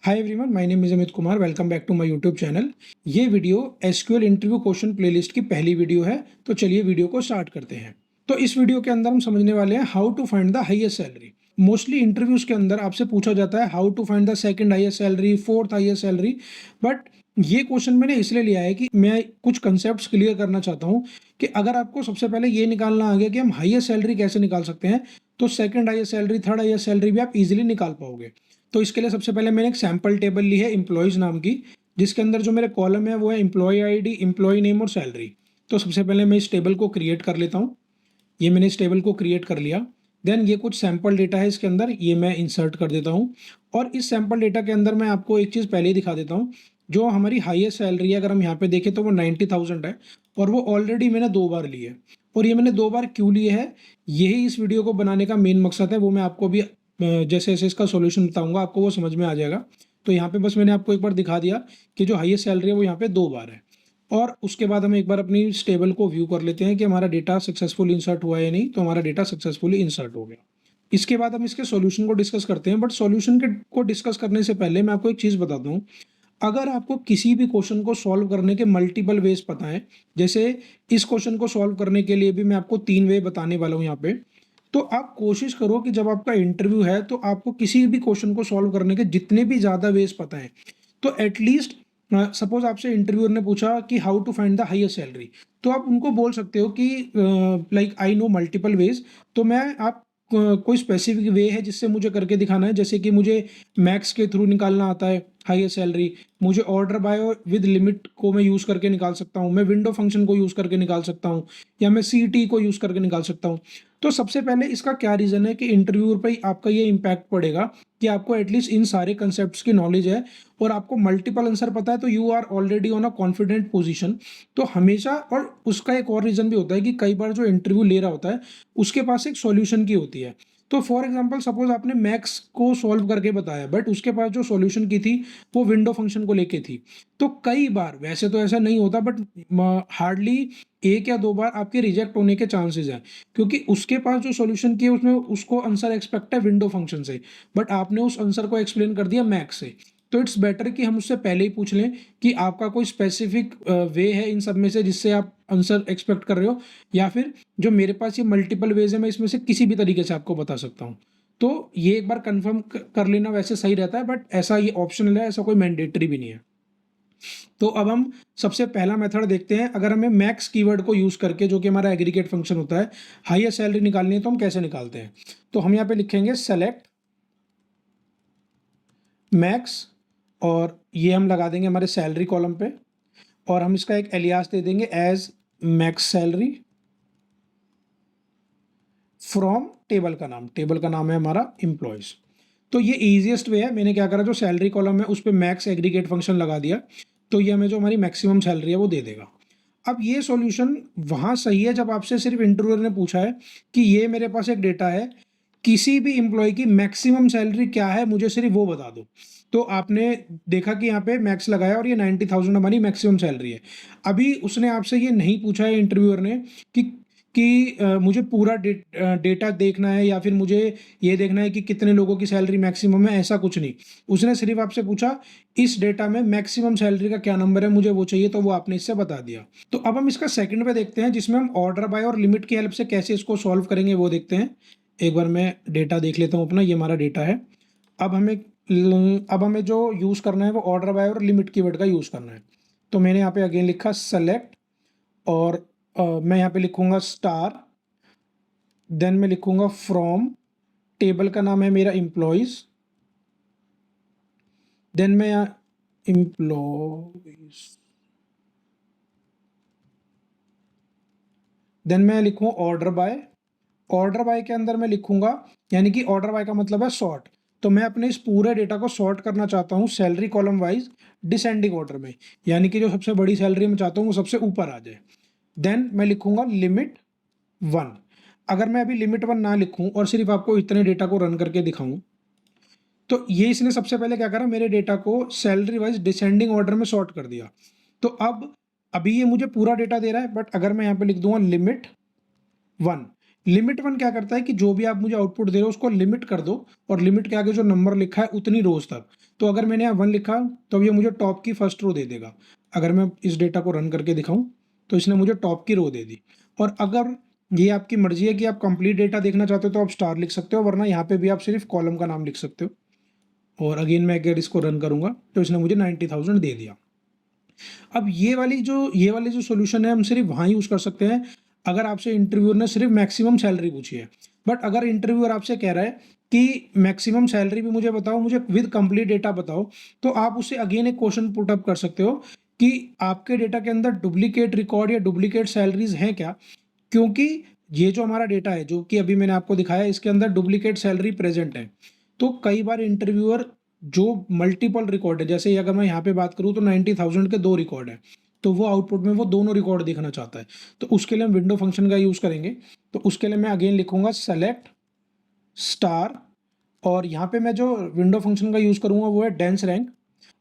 Hi everyone, my name is Amit Kumar. Welcome back to my YouTube channel. ये video SQL interview question playlist की पहली video है। तो चलिए वीडियो को स्टार्ट करते हैं। तो इस वीडियो के अंदर हम समझने वाले हैं how to find the highest salary. Mostly interviews के अंदर आपसे पूछा जाता है how to find the second highest salary, fourth highest salary. But ये क्वेश्चन मैंने इसलिए लिया है कि मैं कुछ कंसेप्ट क्लियर करना चाहता हूँ कि अगर आपको सबसे पहले ये निकालना आ गया कि हम हाईएस्ट सैलरी कैसे निकाल सकते हैं, तो second highest salary, third highest salary भी आप इजीली निकाल पाओगे। तो इसके लिए सबसे पहले मैंने एक सैम्पल टेबल ली है एम्प्लॉयज़ नाम की, जिसके अंदर जो मेरे कॉलम है वो है एम्प्लॉय आईडी, एम्प्लॉय नेम और सैलरी। तो सबसे पहले मैं इस टेबल को क्रिएट कर लेता हूँ। ये मैंने इस टेबल को क्रिएट कर लिया। देन ये कुछ सैम्पल डेटा है इसके अंदर, ये मैं इंसर्ट कर देता हूँ। और इस सैम्पल डेटा के अंदर मैं आपको एक चीज़ पहले ही दिखा देता हूँ। जो हमारी हाईएस्ट सैलरी है, अगर हम यहाँ पे देखें तो वो 90,000 है, और वो ऑलरेडी मैंने 2 बार ली है। और ये मैंने 2 बार क्यों लिए है, यही इस वीडियो को बनाने का मेन मकसद है। वो मैं आपको भी जैसे जैसे इसका सॉल्यूशन बताऊंगा आपको वो समझ में आ जाएगा। तो यहाँ पे बस मैंने आपको एक बार दिखा दिया कि जो हाईएस्ट सैलरी है वो यहाँ पे 2 बार है। और उसके बाद हम एक बार अपनी इस टेबल को व्यू कर लेते हैं कि हमारा डेटा सक्सेसफुल इंसर्ट हुआ है या नहीं। तो हमारा डेटा सक्सेसफुली इंसर्ट हो गया। इसके बाद हम इसके सॉल्यूशन को डिस्कस करते हैं। बट सॉल्यूशन के को डिस्कस करने से पहले मैं आपको एक चीज़ बता दूं। अगर आपको किसी भी क्वेश्चन को सॉल्व करने के मल्टीपल वेज पता है, जैसे इस क्वेश्चन को सॉल्व करने के लिए भी मैं आपको 3 वे बताने वाला हूँ यहाँ पे। तो आप कोशिश करो कि जब आपका इंटरव्यू है तो आपको किसी भी क्वेश्चन को सॉल्व करने के जितने भी ज़्यादा वेज पता है, तो एटलीस्ट सपोज आपसे इंटरव्यूअर ने पूछा कि how to find the highest salary, तो आप उनको बोल सकते हो कि like I know multiple ways. तो मैं आप कोई स्पेसिफिक वे है जिससे मुझे करके दिखाना है, जैसे कि मुझे मैक्स के थ्रू निकालना आता है हाईएस्ट सैलरी, मुझे ऑर्डर बाय विद लिमिट को मैं यूज़ करके निकाल सकता हूँ, मैं विंडो फंक्शन को यूज़ करके निकाल सकता हूँ, या मैं सीटी को यूज़ करके निकाल सकता हूँ। तो सबसे पहले इसका क्या रीज़न है कि इंटरव्यूअर पे आपका ये इम्पैक्ट पड़ेगा कि आपको एटलीस्ट इन सारे कंसेप्ट्स की नॉलेज है और आपको मल्टीपल आंसर पता है, तो you are already on a confident position. तो हमेशा, और उसका एक और रीज़न भी होता है कि कई बार जो इंटरव्यू ले रहा होता है उसके पास एक सॉल्यूशन की होती है। तो फॉर एग्जांपल सपोज आपने मैक्स को सॉल्व करके बताया, बट उसके पास जो सॉल्यूशन की थी वो विंडो फंक्शन को लेके थी। तो कई बार, वैसे तो ऐसा नहीं होता, बट हार्डली 1 या 2 बार आपके रिजेक्ट होने के चांसेस हैं, क्योंकि उसके पास जो सॉल्यूशन किया उसमें उसको आंसर एक्सपेक्ट है विंडो फंक्शन से, बट आपने उस आंसर को एक्सप्लेन कर दिया मैक्स से। तो इट्स बेटर कि हम उससे पहले ही पूछ लें कि आपका कोई स्पेसिफिक वे है इन सब में से जिससे आप आंसर एक्सपेक्ट कर रहे हो, या फिर जो मेरे पास ये मल्टीपल वेज है मैं इसमें से किसी भी तरीके से आपको बता सकता हूँ। तो ये एक बार कंफर्म कर लेना वैसे सही रहता है, बट ऐसा ये ऑप्शनल है, ऐसा कोई मैंडेटरी भी नहीं है। तो अब हम सबसे पहला मेथड देखते हैं। अगर हमें मैक्स कीवर्ड को यूज़ करके, जो कि हमारा एग्रीगेट फंक्शन होता है, हाईएस्ट सैलरी निकालनी है तो हम कैसे निकालते हैं। तो हम यहाँ पे लिखेंगे सेलेक्ट मैक्स, और ये हम लगा देंगे हमारे सैलरी कॉलम पे, और हम इसका एक एलियास दे देंगे as max salary from table का नाम है हमारा एम्प्लॉयज़। तो ये ईजिएस्ट वे है। मैंने क्या करा, जो सैलरी कॉलम है उस पर मैक्स एग्रीगेट फंक्शन लगा दिया, तो ये हमें जो हमारी मैक्सिमम सैलरी है वो दे देगा। अब ये सॉल्यूशन वहाँ सही है जब आपसे सिर्फ इंटरव्यूअर ने पूछा है कि ये मेरे पास एक डेटा है, किसी भी एम्प्लॉय की मैक्सिमम सैलरी क्या है मुझे सिर्फ वो बता दो। तो आपने देखा कि यहाँ पे मैक्स लगाया और ये 90,000 हमारी मैक्सिमम सैलरी है। अभी उसने आपसे ये नहीं पूछा है इंटरव्यूअर ने कि मुझे पूरा डेटा देखना है, या फिर मुझे ये देखना है कि कितने लोगों की सैलरी मैक्सिमम है, ऐसा कुछ नहीं। उसने सिर्फ आपसे पूछा इस डेटा में मैक्सिमम सैलरी का क्या नंबर है, मुझे वो चाहिए, तो वो आपने इससे बता दिया। तो अब हम इसका सेकंड पे देखते हैं, जिसमें हम ऑर्डर बाय और लिमिट की हेल्प से कैसे इसको सॉल्व करेंगे वो देखते हैं। एक बार मैं डेटा देख लेता हूँ अपना, ये हमारा डेटा है। अब हमें जो यूज़ करना है वो ऑर्डर बाय और लिमिट कीवर्ड का यूज़ करना है। तो मैंने यहाँ पे अगेन लिखा सेलेक्ट, और मैं यहाँ पे लिखूंगा स्टार, देन मैं लिखूंगा फ्रॉम, टेबल का नाम है मेरा एम्प्लॉयज़, देन मैं यहाँ एम्प्लॉयज़, देन मैं लिखूँ ऑर्डर बाय। ऑर्डर बाय के अंदर मैं लिखूंगा, यानी कि ऑर्डर बाय का मतलब है सॉर्ट। तो मैं अपने इस पूरे डेटा को सॉर्ट करना चाहता हूँ salary column wise descending order में, यानी कि जो सबसे बड़ी सैलरी मैं चाहता हूँ वो सबसे ऊपर आ जाए। देन मैं लिखूंगा लिमिट 1। अगर मैं अभी लिमिट 1 ना लिखूं और सिर्फ आपको इतने डेटा को रन करके दिखाऊं, तो ये इसने सबसे पहले क्या करा, मेरे डेटा को सैलरी वाइज डिसेंडिंग ऑर्डर में सॉर्ट कर दिया। तो अब अभी ये मुझे पूरा डेटा दे रहा है, बट अगर मैं यहाँ पे लिख दूंगा लिमिट 1, लिमिट 1 क्या करता है कि जो भी आप मुझे आउटपुट दे रहे हो उसको लिमिट कर दो, और लिमिट के आगे जो नंबर लिखा है उतनी रोज तक। तो अगर मैंने यहाँ 1 लिखा तो अब ये मुझे टॉप की फर्स्ट रो दे देगा। अगर मैं इस डेटा को रन करके दिखाऊँ तो इसने मुझे टॉप की रो दे दी। और अगर ये आपकी मर्जी है कि आप कंप्लीट डेटा देखना चाहते हो तो आप स्टार लिख सकते हो, वरना यहाँ पे भी आप सिर्फ कॉलम का नाम लिख सकते हो। और अगेन मैं अगर इसको रन करूँगा तो इसने मुझे 90,000 दे दिया। अब ये वाले जो सॉल्यूशन है हम सिर्फ वहाँ यूज़ कर सकते हैं अगर आपसे इंटरव्यूअर ने सिर्फ मैक्सिमम सैलरी पूछी है। बट अगर इंटरव्यूअर आपसे कह रहा है कि मैक्सिमम सैलरी भी मुझे बताओ, मुझे विद कंप्लीट डेटा बताओ, तो आप उससे अगेन एक क्वेश्चन पुट अप कर सकते हो कि आपके डेटा के अंदर डुप्लीकेट रिकॉर्ड या डुप्लीकेट सैलरीज हैं क्या? क्योंकि ये जो हमारा डेटा है, जो कि अभी मैंने आपको दिखाया, इसके अंदर डुप्लीकेट सैलरी प्रेजेंट है। तो कई बार इंटरव्यूअर जो मल्टीपल रिकॉर्ड है, जैसे अगर मैं यहाँ पे बात करूँ तो 90,000 के 2 रिकॉर्ड है, तो वो आउटपुट में वो दोनों रिकॉर्ड देखना चाहता है। तो उसके लिए हम विंडो फंक्शन का यूज़ करेंगे। तो उसके लिए मैं अगेन लिखूंगा सेलेक्ट स्टार, और यहाँ पे मैं जो विंडो फंक्शन का यूज़ करूँगा वो है डेंस रैंक।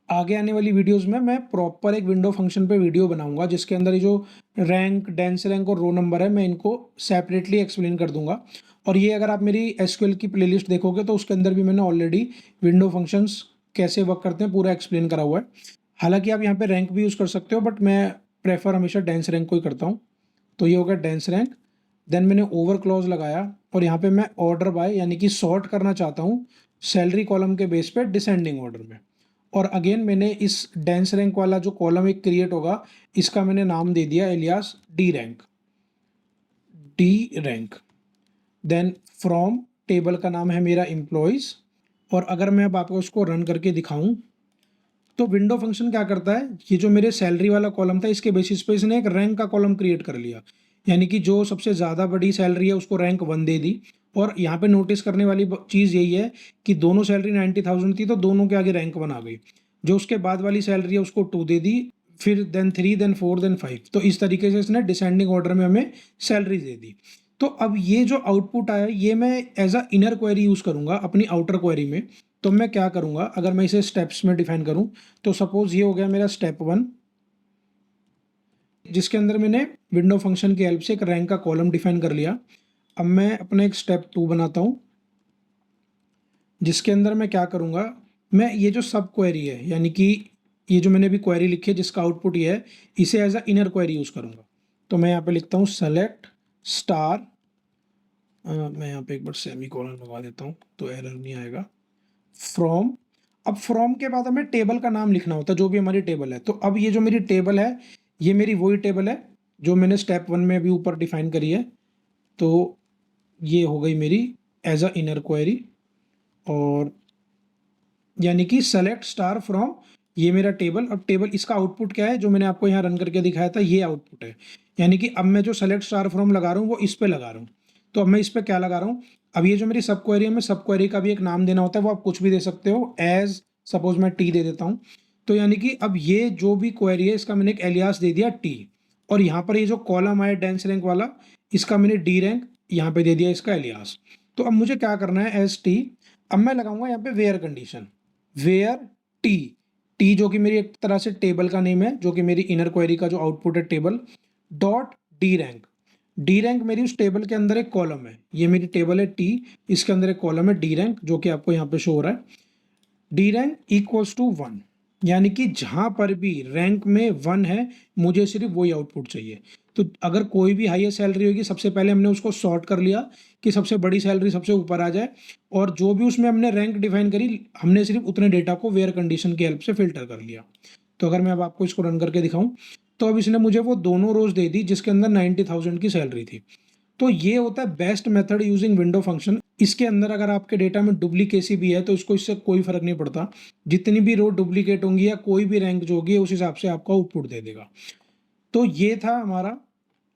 आगे आने वाली वीडियोस में मैं प्रॉपर एक विंडो फंक्शन पे वीडियो बनाऊंगा जिसके अंदर ये जो रैंक, डेंस रैंक और रो नंबर है मैं इनको सेपरेटली एक्सप्लेन कर दूंगा। और ये अगर आप मेरी एसक्यूएल की प्लेलिस्ट देखोगे तो उसके अंदर भी मैंने ऑलरेडी विंडो फंक्शंस कैसे वर्क करते हैं पूरा एक्सप्लेन करा हुआ है। हालांकि आप यहाँ पे रैंक भी यूज़ कर सकते हो, बट मैं प्रेफर हमेशा डेंस रैंक को ही करता हूँ। तो ये होगा डेंस रैंक। देन मैंने ओवर क्लॉज लगाया और यहाँ पे मैं ऑर्डर बाय यानी कि सॉर्ट करना चाहता हूँ सैलरी कॉलम के बेस पे डिसेंडिंग ऑर्डर में। और अगेन मैंने इस डेंस रैंक वाला जो कॉलम एक क्रिएट होगा इसका मैंने नाम दे दिया alias D rank. Then from table का नाम है मेरा एम्प्लॉयज़। और अगर मैं अब आपको इसको रन करके दिखाऊं तो विंडो फंक्शन क्या करता है, ये जो मेरे सैलरी वाला कॉलम था इसके बेसिस पे इसने एक रैंक का कॉलम क्रिएट कर लिया, यानी कि जो सबसे ज़्यादा बड़ी सैलरी है उसको रैंक 1 दे दी। और यहाँ पे नोटिस करने वाली चीज़ यही है कि दोनों सैलरी 90,000 थी तो दोनों के आगे रैंक 1 आ गई। जो उसके बाद वाली सैलरी है उसको 2 दे दी, फिर देन 3, देन 4, देन 5। तो इस तरीके से इसने डिसेंडिंग ऑर्डर में हमें सैलरी दे दी। तो अब ये जो आउटपुट आया ये मैं as a inner query use करूँगा अपनी आउटर क्वेरी में। तो मैं क्या करूँगा, अगर मैं इसे स्टेप्स में डिफाइन करूँ तो सपोज ये हो गया मेरा स्टेप 1, जिसके अंदर मैंने विंडो फंक्शन की हेल्प से एक रैंक का कॉलम डिफाइन कर लिया। अब मैं अपना एक स्टेप 2 बनाता हूँ जिसके अंदर मैं क्या करूँगा, मैं ये जो सब क्वेरी है यानी कि ये जो मैंने अभी क्वेरी लिखी है जिसका आउटपुट ये है, इसे as a inner query use करूँगा। तो मैं यहाँ पे लिखता हूँ सेलेक्ट स्टार, मैं यहाँ पे एक बार सेमी कॉलन लगा देता हूँ तो एरर नहीं आएगा, फ्रॉम। अब फ्रॉम के बाद हमें टेबल का नाम लिखना होता है जो भी हमारी टेबल है। तो अब ये जो मेरी टेबल है ये मेरी वही टेबल है जो मैंने स्टेप 1 में अभी ऊपर डिफाइन करी है। तो ये हो गई मेरी एज अ इनर क्वेरी, और यानी कि सेलेक्ट स्टार फ्रॉम ये मेरा टेबल। अब टेबल इसका आउटपुट क्या है जो मैंने आपको यहाँ रन करके दिखाया था, ये आउटपुट है। यानी कि अब मैं जो सेलेक्ट स्टार फ्रॉम लगा रहा हूँ वो इस पे लगा रहा हूँ। तो अब मैं इस पे क्या लगा रहा हूँ, अब ये जो मेरी सब क्वेरी है मैं सब क्वेरी का भी एक नाम देना होता है, वो आप कुछ भी दे सकते हो। एज सपोज मैं टी दे देता हूँ। तो यानी कि अब ये जो भी क्वेरी है इसका मैंने एक एलियास दे दिया टी। और यहाँ पर ये जो कॉलम आया डेंस रैंक वाला इसका मैंने डी रैंक यहाँ पे दे दिया इसका एलियास। तो अब मुझे क्या करना है, एज टी अब मैं लगाऊंगा यहाँ पे where condition, where T, T जो कि मेरी एक तरह से टेबल का नेम है जो कि मेरी इनर क्वेरी का जो आउटपुट है table, dot D rank. D rank मेरी उस टेबल के अंदर एक कॉलम है, ये मेरी टेबल है टी, इसके अंदर एक कॉलम है डी रैंक जो कि आपको यहाँ पे शो हो रहा है। डी रैंक इक्वल्स टू 1, यानी कि जहाँ पर भी रैंक में 1 है मुझे सिर्फ वही आउटपुट चाहिए। तो अगर कोई भी हाईएस्ट सैलरी होगी सबसे पहले हमने उसको सॉर्ट कर लिया कि सबसे बड़ी सैलरी सबसे ऊपर आ जाए, और जो भी उसमें हमने रैंक डिफाइन करी हमने सिर्फ उतने डेटा को वेयर कंडीशन की हेल्प से फिल्टर कर लिया। तो अगर मैं अब आपको इसको रन करके दिखाऊं तो अब इसने मुझे वो दोनों रोज दे दी जिसके अंदर 90,000 की सैलरी थी। तो ये होता है best method using window function. इसके अंदर अगर आपके डेटा में डुप्लीकेसी भी है तो इसको इससे कोई फर्क नहीं पड़ता, जितनी भी रो डुप्लीकेट होंगी या कोई भी रैंक जो होगी उस हिसाब से आपका आउटपुट दे देगा। तो ये था हमारा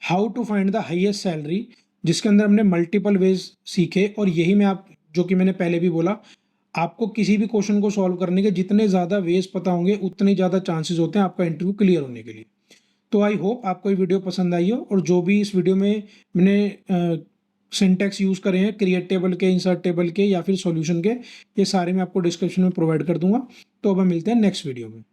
how to find the highest salary, जिसके अंदर हमने मल्टीपल वेज सीखे। और यही मैं आप जो कि मैंने पहले भी बोला, आपको किसी भी क्वेश्चन को सॉल्व करने के जितने ज़्यादा वेज पता होंगे उतने ज़्यादा चांसेस होते हैं आपका इंटरव्यू क्लियर होने के लिए। तो आई होप आपको ये वीडियो पसंद आई हो, और जो भी इस वीडियो में मैंने सिंटैक्स यूज़ करे हैं क्रिएट टेबल के, इंसर्ट टेबल के या फिर सॉल्यूशन के, ये सारे मैं आपको डिस्क्रिप्शन में प्रोवाइड कर दूंगा। तो अब हम मिलते हैं नेक्स्ट वीडियो में।